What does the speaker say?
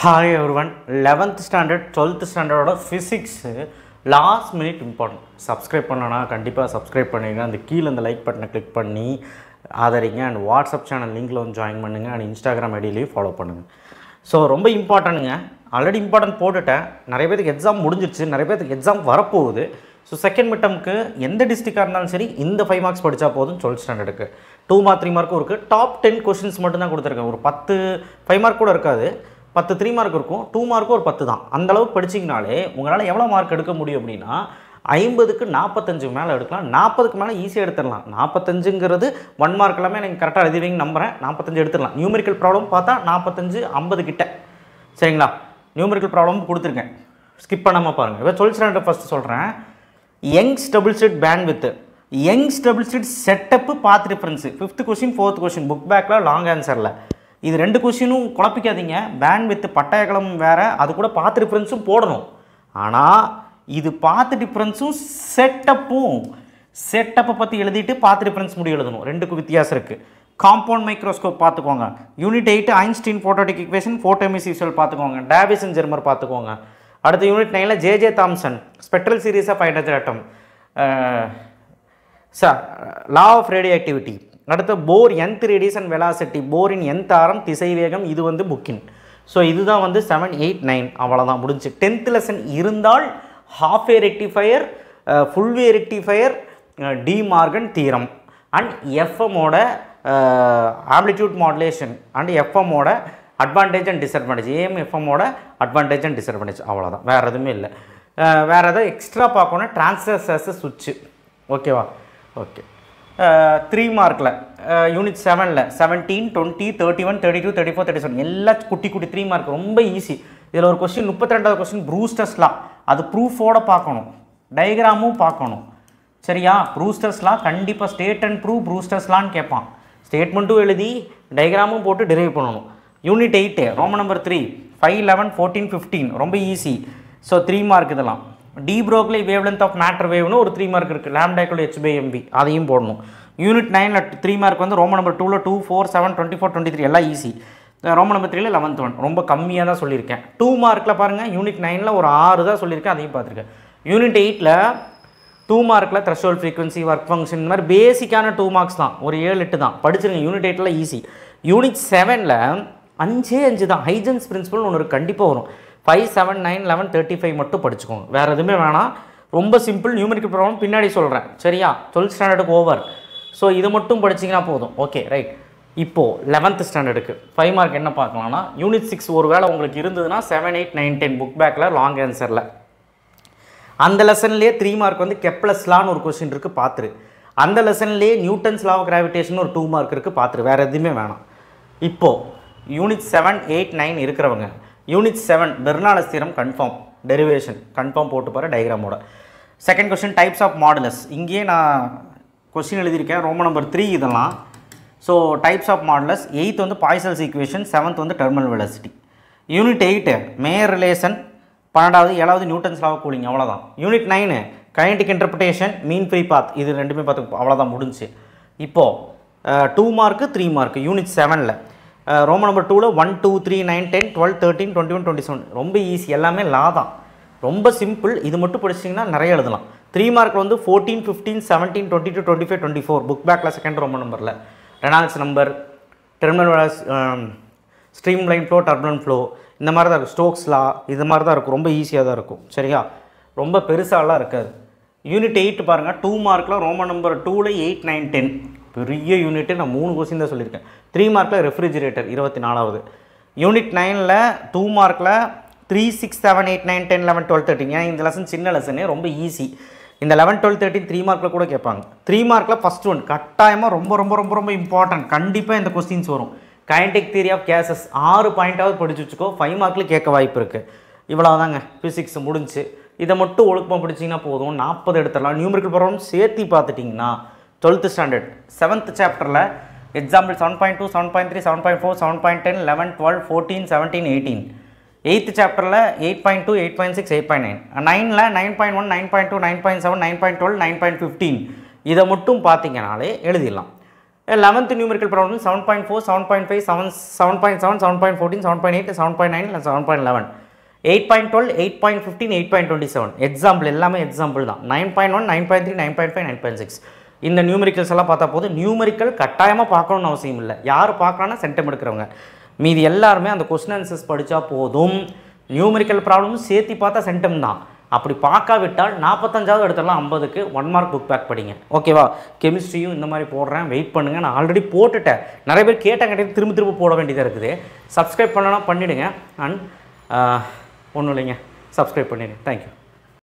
Hi everyone, 11th standard, 12th standard physics last minute important. Subscribe பண்ணனா கண்டிப்பா subscribe பண்ணுங்க. அந்த கீழ அந்த லைக் பட்டனை click பண்ணி ஆதரிங்க and WhatsApp channel linkல வந்து join பண்ணுங்க and Instagram ஐடியிலயும் ஃபாலோ பண்ணுங்க. ஸோ ரொம்ப இம்பார்ட்டன்ட்ங்க. ஆல்ரெடி இம்பார்ட்டன்ட் போட்டுட்டேன். நிறைய பேருக்கு எக்ஸாம் முடிஞ்சிருச்சு, நிறைய பேருக்கு எக்ஸாம் வரப்போகுது. ஸோ செகண்ட் மிட்டமுக்கு எந்த டிஸ்ட்ரிக்டாக இருந்தாலும் சரி இந்த 5 மார்க்ஸ் படித்தா போதும் 12th ஸ்டாண்டர்டுக்கு 2 மார்க் 3 மார்க்கும் இருக்குது. டாப் 10 கொஷின்ஸ் மட்டும்தான் கொடுத்துருக்கேன். ஒரு 10 5 மார்க் கூட இருக்காது, 10 3 மார்க் இருக்கும், 2 மார்க்கும் ஒரு 10 தான். அந்தளவுக்கு படிச்சிங்கனாலே உங்களால் எவ்வளோ மார்க் எடுக்க முடியும் அப்படின்னா 50க்கு 45 மேலே எடுக்கலாம், 40க்கு மேலே ஈஸியாக எடுத்துடலாம். 45ங்கிறது 1 மார்க் எல்லாமே நீங்கள் கரெக்டாக எழுதுவீங்க நம்புகிறேன். 45 எடுத்துடலாம். நியூமெரிக்கல் ப்ராப்ளம் பார்த்தா 45 50 கிட்ட சரிங்களா. நியூமெரிக்கல் ப்ராப்ளம் கொடுத்துருக்கேன், ஸ்கிப் பண்ணாமல் பாருங்கள். இப்போ 12th ஸ்டாண்டர்ட் ஃபஸ்ட்டு சொல்கிறேன். Young's double slit bandwidth, Young's double slit setup path difference 5th question 4th question book பேக்கில் லாங் ஆன்சரில். இது 2 கொஸ்டினும் குழப்பிக்காதீங்க. பேண்ட்வித் பட்டயக்கலம் வேறு, அது கூட பாத் டிஃபரன்ஸும் போடணும். ஆனால் இது பாத் டிஃபரன்ஸும் செட்டப்பை பற்றி எழுதிட்டு பாத் டிஃபரன்ஸ் முடிவு எழுதணும். 2க்கும் வித்தியாசம் இருக்குது. காம்பவுண்ட் மைக்ரோஸ்கோப் பார்த்துக்கோங்க. யூனிட் 8 ஐன்ஸ்டீன் ஃபோட்டோடிக் ஈக்குவேஷன், ஃபோட்டோமிசிவல் பார்த்துக்கோங்க. டேவிசன் ஜெர்மர் பார்த்துக்கோங்க. அடுத்த unit 9 J Thomson spectral series of hydrogen atom, law of radioactivity. அடுத்த போர் nth ரேடியேஷன் வெலாசிட்டி, போரின் nth ஆரம் திசை வேகம், இது வந்து புக்கின். ஸோ இதுதான் வந்து 7 8 9 அவ்வளோதான் முடிஞ்சு. 10th லெசன் இருந்தால் half way rectifier, full way rectifier, De Morgan theorem and எஃப்எம்மோட ஆம்ப்ளிடியூட் மாடுலேஷன் அண்ட் எஃப்எம்மோட அட்வான்டேஜ் அண்ட் டிஸ்அட்வான்டேஜ், ஏஎம்எஃப்எம்மோட அட்வான்டேஜ் அண்ட் டிஸ்அட்வான்டேஜ் அவ்வளோதான், வேறு எதுவுமே இல்லை. வேறு எதாவது எக்ஸ்ட்ரா பார்க்கணும் ட்ரான்ஸ்ஃபர்ஸ் சுவிட்சு. ஓகேவா? ஓகே. 3 மார்க்கில் யூனிட் 7ல் 17 20 31 32 34 37 எல்லாம் குட்டி 3 மார்க் ரொம்ப ஈஸி. இதில் ஒரு கொஸ்டின் 32வது கொஸ்டின் ப்ரூஸ்டர்ஸ் லா, அது ப்ரூஃபோடு பார்க்கணும், டயக்ராமும் பார்க்கணும் சரியா. ப்ரூஸ்டர்ஸ் லா கண்டிப்பாக ஸ்டேட் அண்ட் ப்ரூஃப் ப்ரூஸ்டர்ஸ் லான்னு கேட்பான். ஸ்டேட்மெண்ட்டும் எழுதி டயக்ராமும் போட்டு டிரைவ் பண்ணணும். யூனிட் 8 ரோமன் நம்பர் 3 5 11 14 15 ரொம்ப ஈஸி. ஸோ 3 மார்க் இதெல்லாம். De Broglie wavelength of matter வேவ்னு ஒரு 3 மார்க் இருக்குது, லாம்டாக்குள்ள h/mv அதையும் போடணும். யூனிட் 9ல் 3 மார்க் வந்து ரோமன் நம்பர் 2ல் 2 4 7 24 23 எல்லாம் ஈஸி. ரோமன் நம்பர் 3ல் 11th 1 ரொம்ப கம்மியாக தான் சொல்லியிருக்கேன். 2 மார்க்கில் பாருங்கள், யூனிட் 9ல் ஒரு 6 தான் சொல்லியிருக்கேன், அதையும் பார்த்துருக்கேன். யூனிட் 8ல் 2 மார்க்கில் த்ரெஷோல்ட் ஃப்ரீக்வன்சி, ஒர்க் ஃபங்க்ஷன், இந்த மாதிரி பேசிக்கான 2 மார்க்ஸ் தான், ஒரு 7 8 தான் படிச்சிருங்க. யூனிட் 8ல் ஈஸி. யூனிட் 7ல் 5 தான். ஹைஜன்ஸ் பிரின்சிபல் ஒன்று கண்டிப்பாக வரும். 5 7 9 11 35 மட்டும் படிச்சுக்கோங்க, வேறு எதுவுமே வேணாம். ரொம்ப சிம்பிள். நியூமெரிக்கல் ப்ராப்ளம் பின்னாடி சொல்கிறேன் சரியா. 12th ஸ்டாண்டர்டுக்கு over. ஸோ இது மட்டும் படிச்சிங்கன்னா போதும். Okay right. இப்போது 11th ஸ்டாண்டர்டுக்கு 5 மார்க் என்ன பார்க்கலாம்னா, யூனிட் 6 ஒரு வேளை உங்களுக்கு இருந்ததுன்னா 7 8 9 10 புக் பேக்கில் லாங் ஆன்சரில் அந்த லெசன்லேயே 3 மார்க் வந்து கெப்லர்ஸ் லான்னு ஒரு கொஸ்டின் இருக்குது, பார்த்துரு. அந்த லெசன்லேயே நியூட்டன்ஸ் லா ஆஃப் கிராவிடேஷன் ஒரு 2 மார்க் இருக்குது, பார்த்துரு. வேறு எதுவுமே வேணாம். இப்போது யூனிட் 7 8 9 இருக்கிறவங்க unit 7 Bernoulli's theorem confirm, derivation confirm போட்டு பாரு டயக்ராமோட. Second question types of modulus, இங்கேயே நான் கொஸ்டின் எழுதியிருக்கேன். ரோமன் நம்பர் 3 இதெல்லாம். So types of modulus. 8th வந்து பாய்சல்ஸ் ஈக்குவேஷன், 7th வந்து terminal velocity. Unit 8 Mayer relation, 12வது 7வது நியூட்டன்ஸ் லா ஆஃப் கூலிங் அவ்வளோதான். Unit 9 kinetic interpretation, mean free path, இது ரெண்டுமே பார்த்து அவ்வளோதான் முடிஞ்சு. இப்போது 2 மார்க்கு 3 மார்க்கு யூனிட் 7ல் ரோமன் நம்பர் 2ல் 1 2 3 9 10 12 13 21 27 ரொம்ப ஈஸி, எல்லாமே லா தான், ரொம்ப சிம்பிள். இது மட்டும் படிச்சிங்கன்னா நிறைய எழுதலாம். 3 மார்க்கில் வந்து 14 15 17 22 25 24 புக் பேக்கில் செகண்ட் ரோமன் நம்பரில் Reynolds number, terminal stream line flow, turbulent flow, இந்த மாதிரி தான் இருக்கும். ஸ்டோக்ஸ் லா இது மாதிரி தான் இருக்கும், ரொம்ப ஈஸியாக தான் இருக்கும் சரியா, ரொம்ப பெருசாலாம் இருக்காது. யூனிட் 8 பாருங்கள், 2 மார்க்கில் ரோமன் நம்பர் 2ல் 8 9 10 பெரிய யூனிட்டு. நான் 3 கொஸ்டின் தான் சொல்லியிருக்கேன். 3 மார்க்கில் ரெஃப்ரிஜிரேட்டர் 24வது. யூனிட் 9ல் 2 மார்க்கில் 3 6 7 8 9 10 11 12 13 ஏன்னா இந்த லெசன் சின்ன லெசனே ரொம்ப ஈஸி. இந்த 11 12 13 3 மார்க்கில் கூட கேட்பாங்க. 3 மார்க்கில் ஃபஸ்ட் ஒன் கட்டாயமாக ரொம்ப ரொம்ப ரொம்ப ரொம்ப இம்பார்ட்டன்ட், கண்டிப்பாக இந்த கொஸ்டின்ஸ் வரும். கைனடிக் தியரி ஆஃப் கேசஸ் 6 பாயிண்ட்டாவது படிச்சு வச்சுக்கோ, 5 மார்க்கில் கேட்க வாய்ப்பு இருக்குது. இவ்வளோதாங்க, ஃபிசிக்ஸ் முடிஞ்சு. இதை மட்டும் ஒழுக்கமாக படிச்சிங்கன்னா போதும், 40 எடுத்துடலாம். நியூமெரிக்கல் ப்ராப்ளம் சேர்த்து பார்த்துட்டிங்கன்னா 12th ஸ்டாண்டர்ட் 7th சாப்டரில் எக்ஸாம்பிள் 7.2 7.3 7.4 7.10 11 12 14 17 18. 8th சாப்டரில் 8.2 8.6 8.9. 9ல் 9.1 9.2 9.7 9.12 9.15 இதை மட்டும் பார்த்தீங்கனாலே எழுதிடலாம். 11th numerical problem 7.4, 7.5, 7.7, 7.14, 7.8, 7.9, 7.11, 8.12, 8.15, 8.27. எக்ஸாம்பிள் எல்லாமே எக்ஸாம்பிள் தான். 9.1, 9.3, 9.5, 9.6. இந்த நியூமெரிக்கல்ஸ் எல்லாம் பார்த்தா போதும். நியூமெரிக்கல் கட்டாயமாக பார்க்கணும்னு அவசியம் இல்லை. யார் பார்க்கலான்னா சென்டம் எடுக்கிறவங்க. மீதி எல்லாருமே அந்த கொஸ்டின் ஆன்சர்ஸ் படித்தா போதும். நியூமெரிக்கல் ப்ராப்ளமும் சேர்த்து பார்த்தா சென்டம் தான். அப்படி பார்க்காவிட்டால் 45வது எடுத்துடலாம் 50க்கு 1 மார்க் புக் பேக் படிங்க. ஓகேவா? கெமிஸ்ட்ரியும் இந்த மாதிரி போடுறேன், வெயிட் பண்ணுங்கள். நான் ஆல்ரெடி போட்டுட்டேன். நிறைய பேர் கேட்டாங்க, திரும்ப போட வேண்டியதாக இருக்குது. சப்ஸ்கிரைப் பண்ணலாம் பண்ணிவிடுங்க. அண்ட் ஒன்றும் இல்லைங்க, சப்ஸ்கிரைப் பண்ணிடுங்க. தேங்க்யூ.